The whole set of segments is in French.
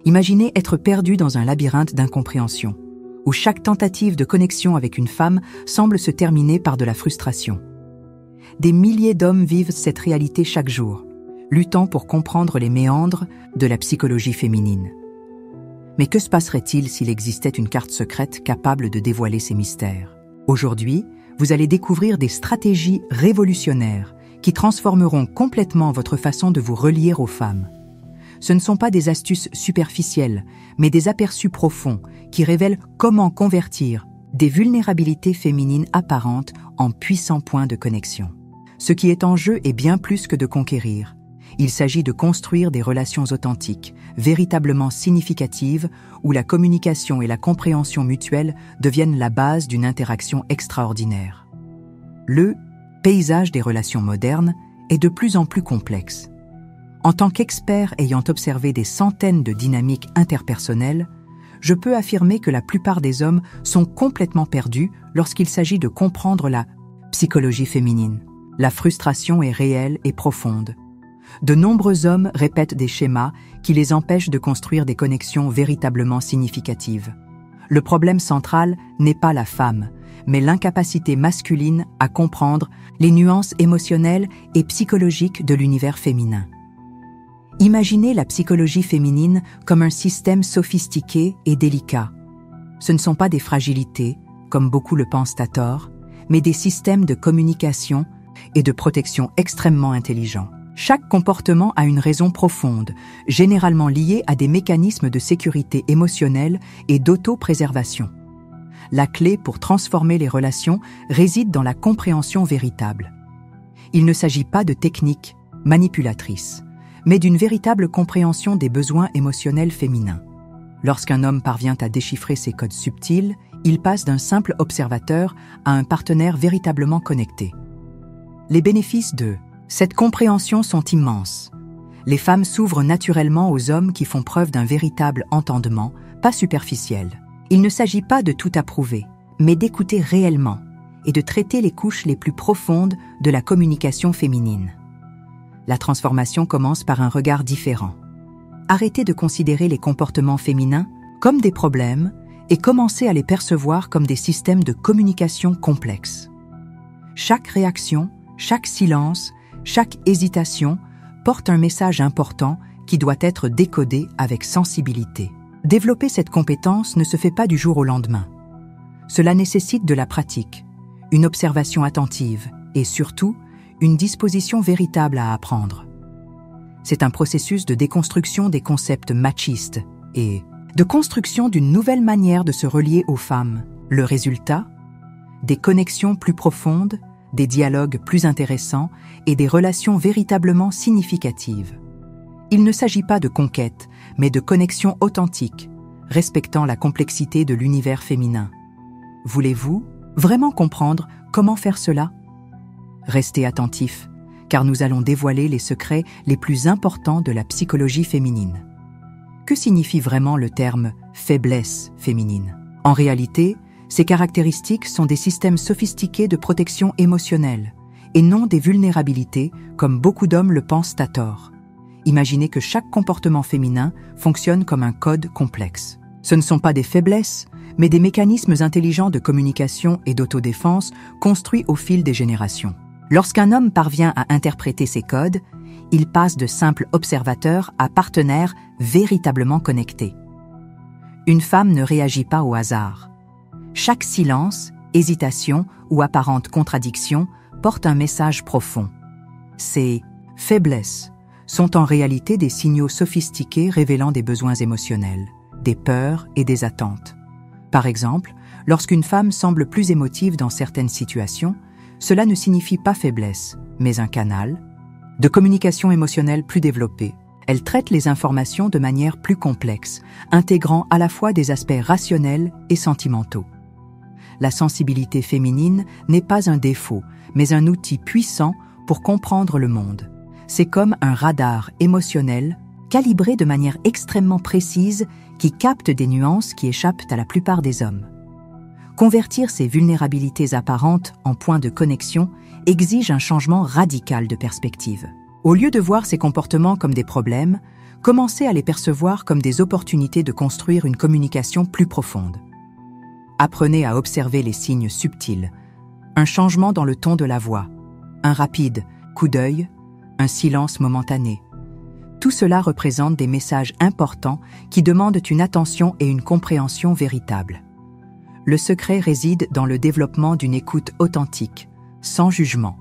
Imaginez être perdu dans un labyrinthe d'incompréhension, où chaque tentative de connexion avec une femme semble se terminer par de la frustration. Des milliers d'hommes vivent cette réalité chaque jour, luttant pour comprendre les méandres de la psychologie féminine. Mais que se passerait-il s'il existait une carte secrète capable de dévoiler ces mystères? Aujourd'hui, vous allez découvrir des stratégies révolutionnaires qui transformeront complètement votre façon de vous relier aux femmes. Ce ne sont pas des astuces superficielles, mais des aperçus profonds qui révèlent comment convertir des vulnérabilités féminines apparentes en puissants points de connexion. Ce qui est en jeu est bien plus que de conquérir. Il s'agit de construire des relations authentiques, véritablement significatives, où la communication et la compréhension mutuelle deviennent la base d'une interaction extraordinaire. Le paysage des relations modernes est de plus en plus complexe. En tant qu'expert ayant observé des centaines de dynamiques interpersonnelles, je peux affirmer que la plupart des hommes sont complètement perdus lorsqu'il s'agit de comprendre la psychologie féminine. La frustration est réelle et profonde. De nombreux hommes répètent des schémas qui les empêchent de construire des connexions véritablement significatives. Le problème central n'est pas la femme, mais l'incapacité masculine à comprendre les nuances émotionnelles et psychologiques de l'univers féminin. Imaginez la psychologie féminine comme un système sophistiqué et délicat. Ce ne sont pas des fragilités, comme beaucoup le pensent à tort, mais des systèmes de communication et de protection extrêmement intelligents. Chaque comportement a une raison profonde, généralement liée à des mécanismes de sécurité émotionnelle et d'auto-préservation. La clé pour transformer les relations réside dans la compréhension véritable. Il ne s'agit pas de techniques manipulatrices, mais d'une véritable compréhension des besoins émotionnels féminins. Lorsqu'un homme parvient à déchiffrer ces codes subtils, il passe d'un simple observateur à un partenaire véritablement connecté. Les bénéfices de cette compréhension sont immenses. Les femmes s'ouvrent naturellement aux hommes qui font preuve d'un véritable entendement, pas superficiel. Il ne s'agit pas de tout approuver, mais d'écouter réellement et de traiter les couches les plus profondes de la communication féminine. La transformation commence par un regard différent. Arrêtez de considérer les comportements féminins comme des problèmes et commencez à les percevoir comme des systèmes de communication complexes. Chaque réaction, chaque silence, chaque hésitation porte un message important qui doit être décodé avec sensibilité. Développer cette compétence ne se fait pas du jour au lendemain. Cela nécessite de la pratique, une observation attentive et surtout, une disposition véritable à apprendre. C'est un processus de déconstruction des concepts machistes et de construction d'une nouvelle manière de se relier aux femmes. Le résultat ? Des connexions plus profondes, des dialogues plus intéressants et des relations véritablement significatives. Il ne s'agit pas de conquête, mais de connexion authentique, respectant la complexité de l'univers féminin. Voulez-vous vraiment comprendre comment faire cela ? Restez attentifs, car nous allons dévoiler les secrets les plus importants de la psychologie féminine. Que signifie vraiment le terme « faiblesse féminine » ? En réalité, ces caractéristiques sont des systèmes sophistiqués de protection émotionnelle, et non des vulnérabilités, comme beaucoup d'hommes le pensent à tort. Imaginez que chaque comportement féminin fonctionne comme un code complexe. Ce ne sont pas des faiblesses, mais des mécanismes intelligents de communication et d'autodéfense construits au fil des générations. Lorsqu'un homme parvient à interpréter ces codes, il passe de simple observateur à partenaire véritablement connecté. Une femme ne réagit pas au hasard. Chaque silence, hésitation ou apparente contradiction porte un message profond. Ces faiblesses sont en réalité des signaux sophistiqués révélant des besoins émotionnels, des peurs et des attentes. Par exemple, lorsqu'une femme semble plus émotive dans certaines situations, cela ne signifie pas faiblesse, mais un canal de communication émotionnelle plus développé. Elle traite les informations de manière plus complexe, intégrant à la fois des aspects rationnels et sentimentaux. La sensibilité féminine n'est pas un défaut, mais un outil puissant pour comprendre le monde. C'est comme un radar émotionnel calibré de manière extrêmement précise qui capte des nuances qui échappent à la plupart des hommes. Convertir ces vulnérabilités apparentes en points de connexion exige un changement radical de perspective. Au lieu de voir ces comportements comme des problèmes, Commencez à les percevoir comme des opportunités de construire une communication plus profonde. Apprenez à observer les signes subtils, un changement dans le ton de la voix, un rapide coup d'œil, un silence momentané. Tout cela représente des messages importants qui demandent une attention et une compréhension véritables. Le secret réside dans le développement d'une écoute authentique, sans jugement.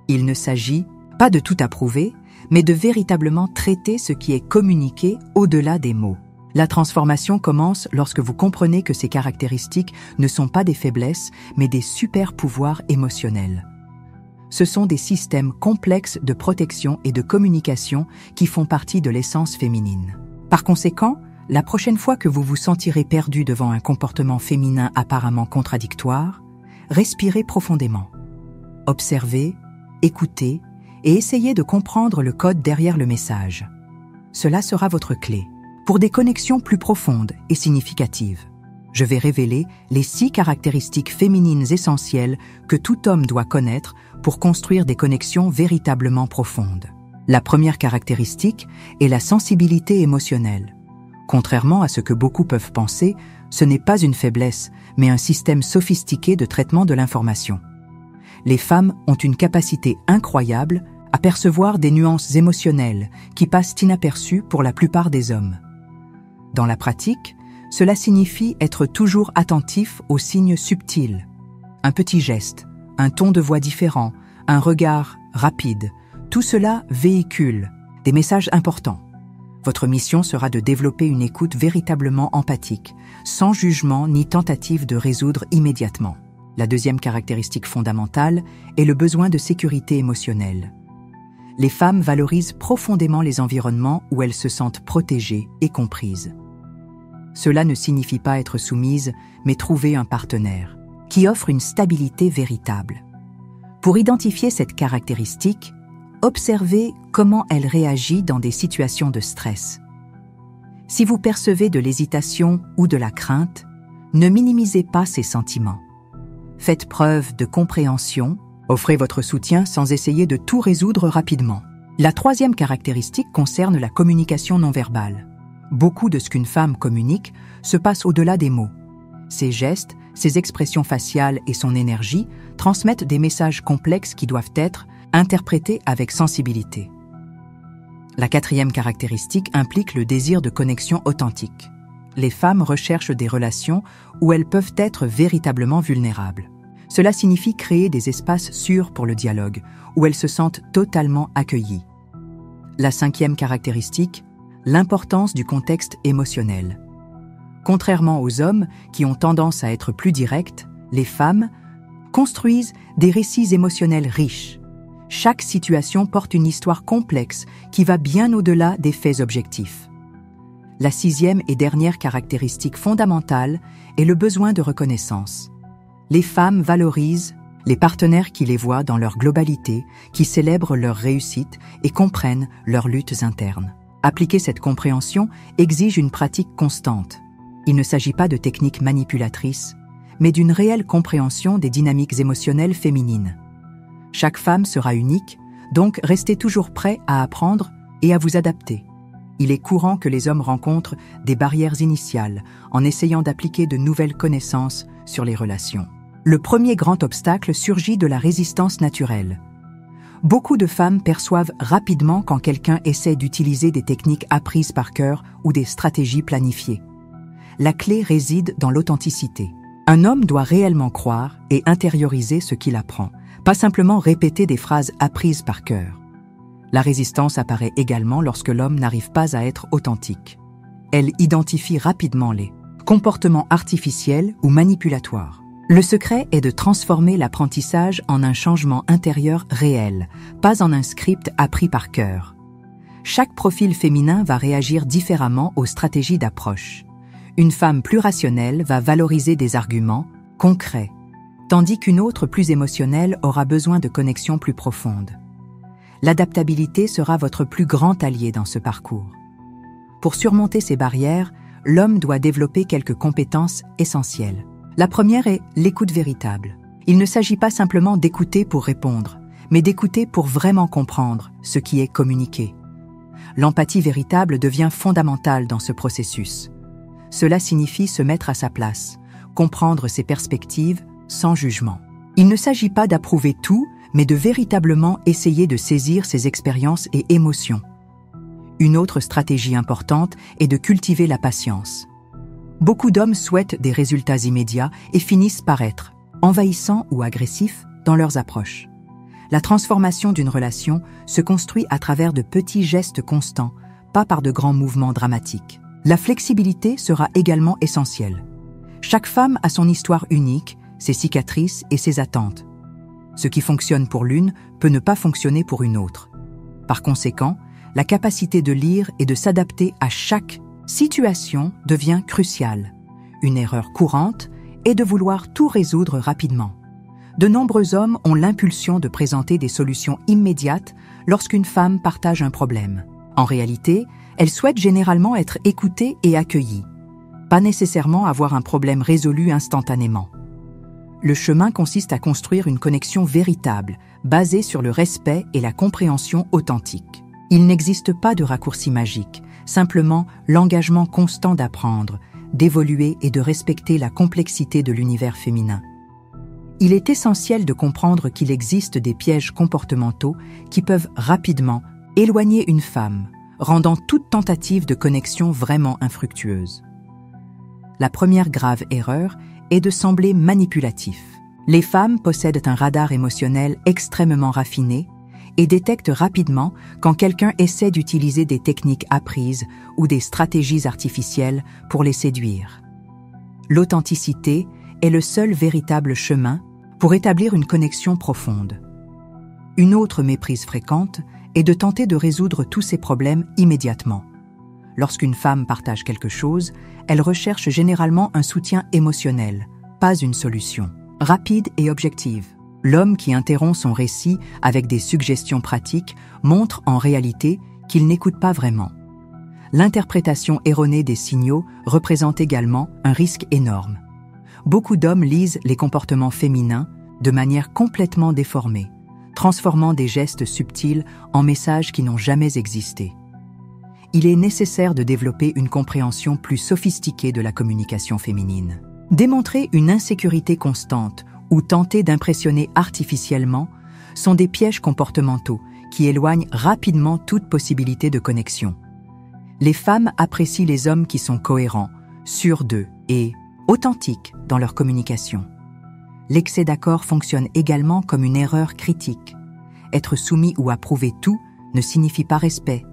Il ne s'agit pas de tout approuver, mais de véritablement traiter ce qui est communiqué au-delà des mots. La transformation commence lorsque vous comprenez que ces caractéristiques ne sont pas des faiblesses, mais des super-pouvoirs émotionnels. Ce sont des systèmes complexes de protection et de communication qui font partie de l'essence féminine. Par conséquent, la prochaine fois que vous vous sentirez perdu devant un comportement féminin apparemment contradictoire, respirez profondément. Observez, écoutez et essayez de comprendre le code derrière le message. Cela sera votre clé pour des connexions plus profondes et significatives. Je vais révéler les 6 caractéristiques féminines essentielles que tout homme doit connaître pour construire des connexions véritablement profondes. La première caractéristique est la sensibilité émotionnelle. Contrairement à ce que beaucoup peuvent penser, ce n'est pas une faiblesse, mais un système sophistiqué de traitement de l'information. Les femmes ont une capacité incroyable à percevoir des nuances émotionnelles qui passent inaperçues pour la plupart des hommes. Dans la pratique, cela signifie être toujours attentif aux signes subtils. Un petit geste, un ton de voix différent, un regard rapide, tout cela véhicule des messages importants. Votre mission sera de développer une écoute véritablement empathique, sans jugement ni tentative de résoudre immédiatement. La deuxième caractéristique fondamentale est le besoin de sécurité émotionnelle. Les femmes valorisent profondément les environnements où elles se sentent protégées et comprises. Cela ne signifie pas être soumise, mais trouver un partenaire qui offre une stabilité véritable. Pour identifier cette caractéristique, observez comment elle réagit dans des situations de stress. Si vous percevez de l'hésitation ou de la crainte, ne minimisez pas ces sentiments. Faites preuve de compréhension, offrez votre soutien sans essayer de tout résoudre rapidement. La troisième caractéristique concerne la communication non verbale. Beaucoup de ce qu'une femme communique se passe au-delà des mots. Ses gestes, ses expressions faciales et son énergie transmettent des messages complexes qui doivent être interprétés avec sensibilité. La quatrième caractéristique implique le désir de connexion authentique. Les femmes recherchent des relations où elles peuvent être véritablement vulnérables. Cela signifie créer des espaces sûrs pour le dialogue, où elles se sentent totalement accueillies. La cinquième caractéristique, l'importance du contexte émotionnel. Contrairement aux hommes qui ont tendance à être plus directs, les femmes construisent des récits émotionnels riches. Chaque situation porte une histoire complexe qui va bien au-delà des faits objectifs. La sixième et dernière caractéristique fondamentale est le besoin de reconnaissance. Les femmes valorisent les partenaires qui les voient dans leur globalité, qui célèbrent leurs réussites et comprennent leurs luttes internes. Appliquer cette compréhension exige une pratique constante. Il ne s'agit pas de techniques manipulatrices, mais d'une réelle compréhension des dynamiques émotionnelles féminines. Chaque femme sera unique, donc restez toujours prêt à apprendre et à vous adapter. Il est courant que les hommes rencontrent des barrières initiales en essayant d'appliquer de nouvelles connaissances sur les relations. Le premier grand obstacle surgit de la résistance naturelle. Beaucoup de femmes perçoivent rapidement quand quelqu'un essaie d'utiliser des techniques apprises par cœur ou des stratégies planifiées. La clé réside dans l'authenticité. Un homme doit réellement croire et intérioriser ce qu'il apprend, pas simplement répéter des phrases apprises par cœur. La résistance apparaît également lorsque l'homme n'arrive pas à être authentique. Elle identifie rapidement les comportements artificiels ou manipulatoires. Le secret est de transformer l'apprentissage en un changement intérieur réel, pas en un script appris par cœur. Chaque profil féminin va réagir différemment aux stratégies d'approche. Une femme plus rationnelle va valoriser des arguments concrets, tandis qu'une autre plus émotionnelle aura besoin de connexions plus profondes. L'adaptabilité sera votre plus grand allié dans ce parcours. Pour surmonter ces barrières, l'homme doit développer quelques compétences essentielles. La première est l'écoute véritable. Il ne s'agit pas simplement d'écouter pour répondre, mais d'écouter pour vraiment comprendre ce qui est communiqué. l'empathie véritable devient fondamentale dans ce processus. Cela signifie se mettre à sa place, comprendre ses perspectives sans jugement. Il ne s'agit pas d'approuver tout, mais de véritablement essayer de saisir ses expériences et émotions. Une autre stratégie importante est de cultiver la patience. Beaucoup d'hommes souhaitent des résultats immédiats et finissent par être envahissants ou agressifs dans leurs approches. La transformation d'une relation se construit à travers de petits gestes constants, pas par de grands mouvements dramatiques. La flexibilité sera également essentielle. Chaque femme a son histoire unique, ses cicatrices et ses attentes. Ce qui fonctionne pour l'une peut ne pas fonctionner pour une autre. Par conséquent, la capacité de lire et de s'adapter à chaque situation devient cruciale. Une erreur courante est de vouloir tout résoudre rapidement. De nombreux hommes ont l'impulsion de présenter des solutions immédiates lorsqu'une femme partage un problème. En réalité, elle souhaite généralement être écoutée et accueillie, pas nécessairement avoir un problème résolu instantanément. Le chemin consiste à construire une connexion véritable, basée sur le respect et la compréhension authentique. Il n'existe pas de raccourci magique, simplement l'engagement constant d'apprendre, d'évoluer et de respecter la complexité de l'univers féminin. Il est essentiel de comprendre qu'il existe des pièges comportementaux qui peuvent rapidement éloigner une femme, rendant toute tentative de connexion vraiment infructueuse. La première grave erreur est de sembler manipulatif. Les femmes possèdent un radar émotionnel extrêmement raffiné et détectent rapidement quand quelqu'un essaie d'utiliser des techniques apprises ou des stratégies artificielles pour les séduire. L'authenticité est le seul véritable chemin pour établir une connexion profonde. Une autre méprise fréquente est de tenter de résoudre tous ces problèmes immédiatement. Lorsqu'une femme partage quelque chose, elle recherche généralement un soutien émotionnel, pas une solution. Rapide et objective. L'homme qui interrompt son récit avec des suggestions pratiques montre en réalité qu'il n'écoute pas vraiment. L'interprétation erronée des signaux représente également un risque énorme. Beaucoup d'hommes lisent les comportements féminins de manière complètement déformée, transformant des gestes subtils en messages qui n'ont jamais existé. Il est nécessaire de développer une compréhension plus sophistiquée de la communication féminine. Démontrer une insécurité constante ou tenter d'impressionner artificiellement sont des pièges comportementaux qui éloignent rapidement toute possibilité de connexion. Les femmes apprécient les hommes qui sont cohérents, sûrs d'eux et authentiques dans leur communication. L'excès d'accord fonctionne également comme une erreur critique. Être soumis ou approuver tout ne signifie pas respect,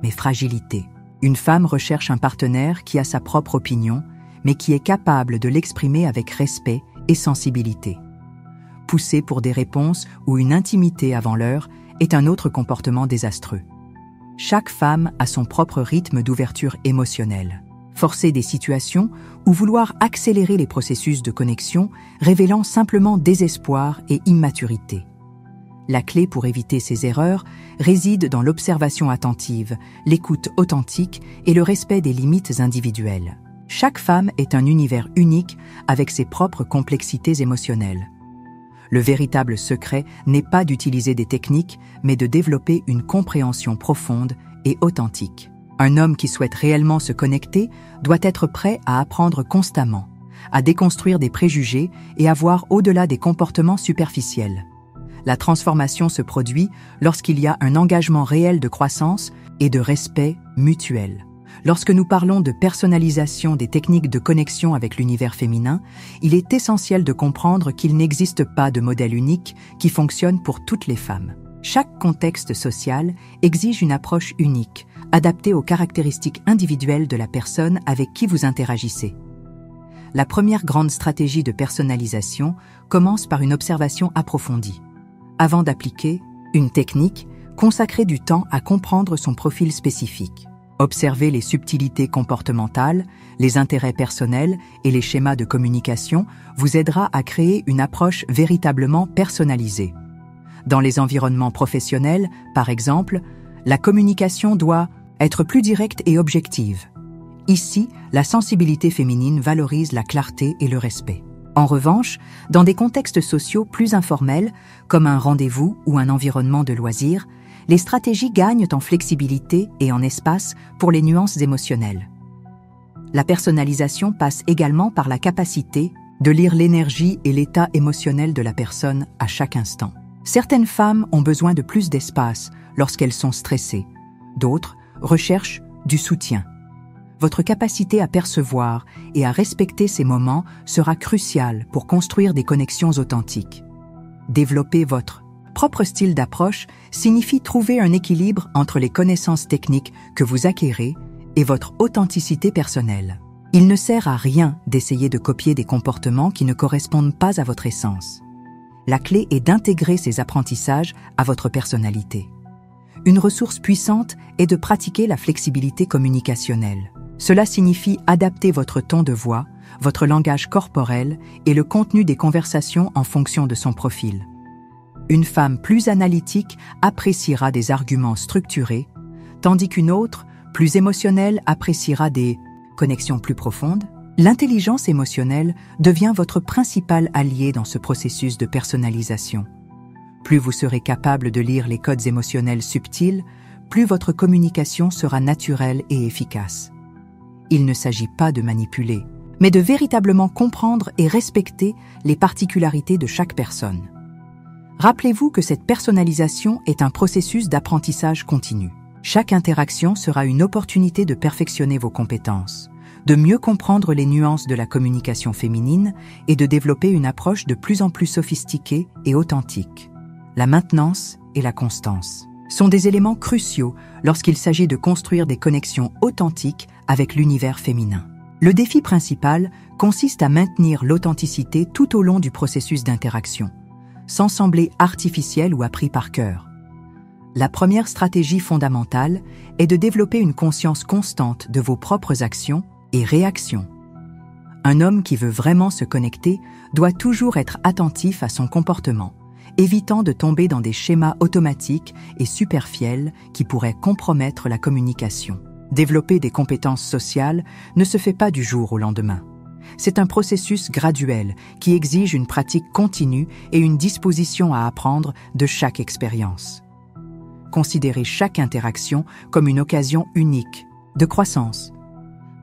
mais fragilité. Une femme recherche un partenaire qui a sa propre opinion, mais qui est capable de l'exprimer avec respect et sensibilité. Pousser pour des réponses ou une intimité avant l'heure est un autre comportement désastreux. Chaque femme a son propre rythme d'ouverture émotionnelle. Forcer des situations ou vouloir accélérer les processus de connexion révélant simplement désespoir et immaturité. La clé pour éviter ces erreurs réside dans l'observation attentive, l'écoute authentique et le respect des limites individuelles. Chaque femme est un univers unique avec ses propres complexités émotionnelles. Le véritable secret n'est pas d'utiliser des techniques, mais de développer une compréhension profonde et authentique. Un homme qui souhaite réellement se connecter doit être prêt à apprendre constamment, à déconstruire des préjugés et à voir au-delà des comportements superficiels. La transformation se produit lorsqu'il y a un engagement réel de croissance et de respect mutuel. Lorsque nous parlons de personnalisation des techniques de connexion avec l'univers féminin, il est essentiel de comprendre qu'il n'existe pas de modèle unique qui fonctionne pour toutes les femmes. Chaque contexte social exige une approche unique, adaptée aux caractéristiques individuelles de la personne avec qui vous interagissez. La première grande stratégie de personnalisation commence par une observation approfondie. Avant d'appliquer une technique, consacrez du temps à comprendre son profil spécifique. Observer les subtilités comportementales, les intérêts personnels et les schémas de communication vous aidera à créer une approche véritablement personnalisée. Dans les environnements professionnels, par exemple, la communication doit être plus directe et objective. Ici, la sensibilité féminine valorise la clarté et le respect. En revanche, dans des contextes sociaux plus informels, comme un rendez-vous ou un environnement de loisirs, les stratégies gagnent en flexibilité et en espace pour les nuances émotionnelles. La personnalisation passe également par la capacité de lire l'énergie et l'état émotionnel de la personne à chaque instant. Certaines femmes ont besoin de plus d'espace lorsqu'elles sont stressées. D'autres recherchent du soutien. Votre capacité à percevoir et à respecter ces moments sera cruciale pour construire des connexions authentiques. Développer votre propre style d'approche signifie trouver un équilibre entre les connaissances techniques que vous acquérez et votre authenticité personnelle. Il ne sert à rien d'essayer de copier des comportements qui ne correspondent pas à votre essence. La clé est d'intégrer ces apprentissages à votre personnalité. Une ressource puissante est de pratiquer la flexibilité communicationnelle. Cela signifie adapter votre ton de voix, votre langage corporel et le contenu des conversations en fonction de son profil. Une femme plus analytique appréciera des arguments structurés, tandis qu'une autre, plus émotionnelle, appréciera des connexions plus profondes. L'intelligence émotionnelle devient votre principal allié dans ce processus de personnalisation. Plus vous serez capable de lire les codes émotionnels subtils, plus votre communication sera naturelle et efficace. Il ne s'agit pas de manipuler, mais de véritablement comprendre et respecter les particularités de chaque personne. Rappelez-vous que cette personnalisation est un processus d'apprentissage continu. Chaque interaction sera une opportunité de perfectionner vos compétences, de mieux comprendre les nuances de la communication féminine et de développer une approche de plus en plus sophistiquée et authentique. La maintenance et la constance sont des éléments cruciaux lorsqu'il s'agit de construire des connexions authentiques avec l'univers féminin. Le défi principal consiste à maintenir l'authenticité tout au long du processus d'interaction, sans sembler artificiel ou appris par cœur. La première stratégie fondamentale est de développer une conscience constante de vos propres actions et réactions. Un homme qui veut vraiment se connecter doit toujours être attentif à son comportement, évitant de tomber dans des schémas automatiques et superficiels qui pourraient compromettre la communication. Développer des compétences sociales ne se fait pas du jour au lendemain. C'est un processus graduel qui exige une pratique continue et une disposition à apprendre de chaque expérience. Considérez chaque interaction comme une occasion unique de croissance,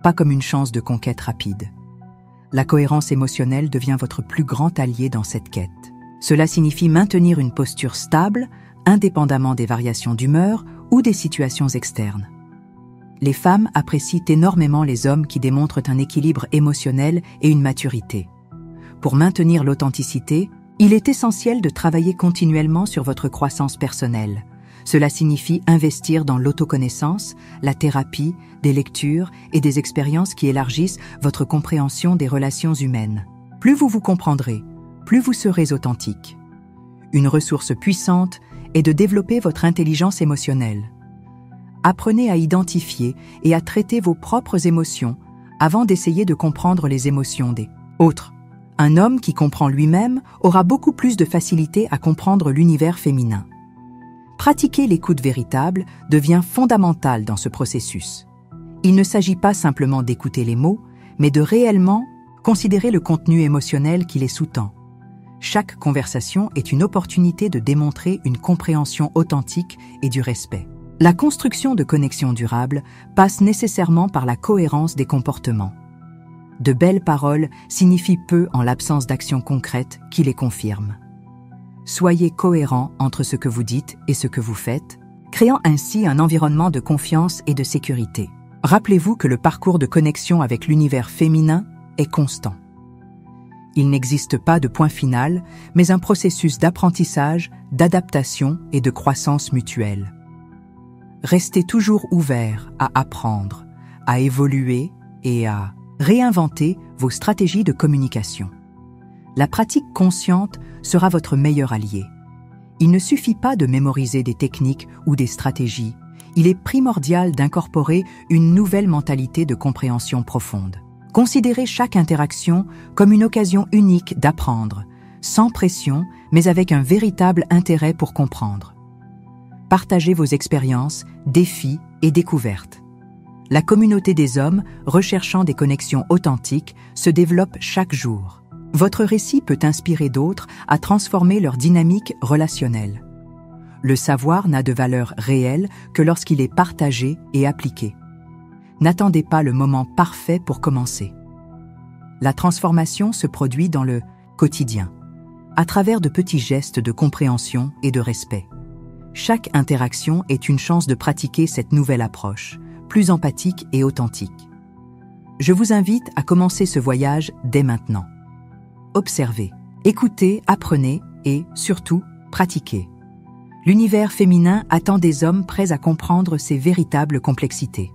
pas comme une chance de conquête rapide. La cohérence émotionnelle devient votre plus grand allié dans cette quête. Cela signifie maintenir une posture stable, indépendamment des variations d'humeur ou des situations externes. Les femmes apprécient énormément les hommes qui démontrent un équilibre émotionnel et une maturité. Pour maintenir l'authenticité, il est essentiel de travailler continuellement sur votre croissance personnelle. Cela signifie investir dans l'autoconnaissance, la thérapie, des lectures et des expériences qui élargissent votre compréhension des relations humaines. Plus vous vous comprendrez, plus vous serez authentique. Une ressource puissante est de développer votre intelligence émotionnelle. Apprenez à identifier et à traiter vos propres émotions avant d'essayer de comprendre les émotions des autres. Un homme qui comprend lui-même aura beaucoup plus de facilité à comprendre l'univers féminin. Pratiquer l'écoute véritable devient fondamental dans ce processus. Il ne s'agit pas simplement d'écouter les mots, mais de réellement considérer le contenu émotionnel qui les sous-tend. Chaque conversation est une opportunité de démontrer une compréhension authentique et du respect. La construction de connexions durables passe nécessairement par la cohérence des comportements. De belles paroles signifient peu en l'absence d'actions concrètes qui les confirment. Soyez cohérent entre ce que vous dites et ce que vous faites, créant ainsi un environnement de confiance et de sécurité. Rappelez-vous que le parcours de connexion avec l'univers féminin est constant. Il n'existe pas de point final, mais un processus d'apprentissage, d'adaptation et de croissance mutuelle. Restez toujours ouvert à apprendre, à évoluer et à réinventer vos stratégies de communication. La pratique consciente sera votre meilleur allié. Il ne suffit pas de mémoriser des techniques ou des stratégies, il est primordial d'incorporer une nouvelle mentalité de compréhension profonde. Considérez chaque interaction comme une occasion unique d'apprendre, sans pression, mais avec un véritable intérêt pour comprendre. Partagez vos expériences, défis et découvertes. La communauté des hommes recherchant des connexions authentiques se développe chaque jour. Votre récit peut inspirer d'autres à transformer leur dynamique relationnelle. Le savoir n'a de valeur réelle que lorsqu'il est partagé et appliqué. N'attendez pas le moment parfait pour commencer. La transformation se produit dans le quotidien, à travers de petits gestes de compréhension et de respect. Chaque interaction est une chance de pratiquer cette nouvelle approche, plus empathique et authentique. Je vous invite à commencer ce voyage dès maintenant. Observez, écoutez, apprenez et, surtout, pratiquez. L'univers féminin attend des hommes prêts à comprendre ses véritables complexités.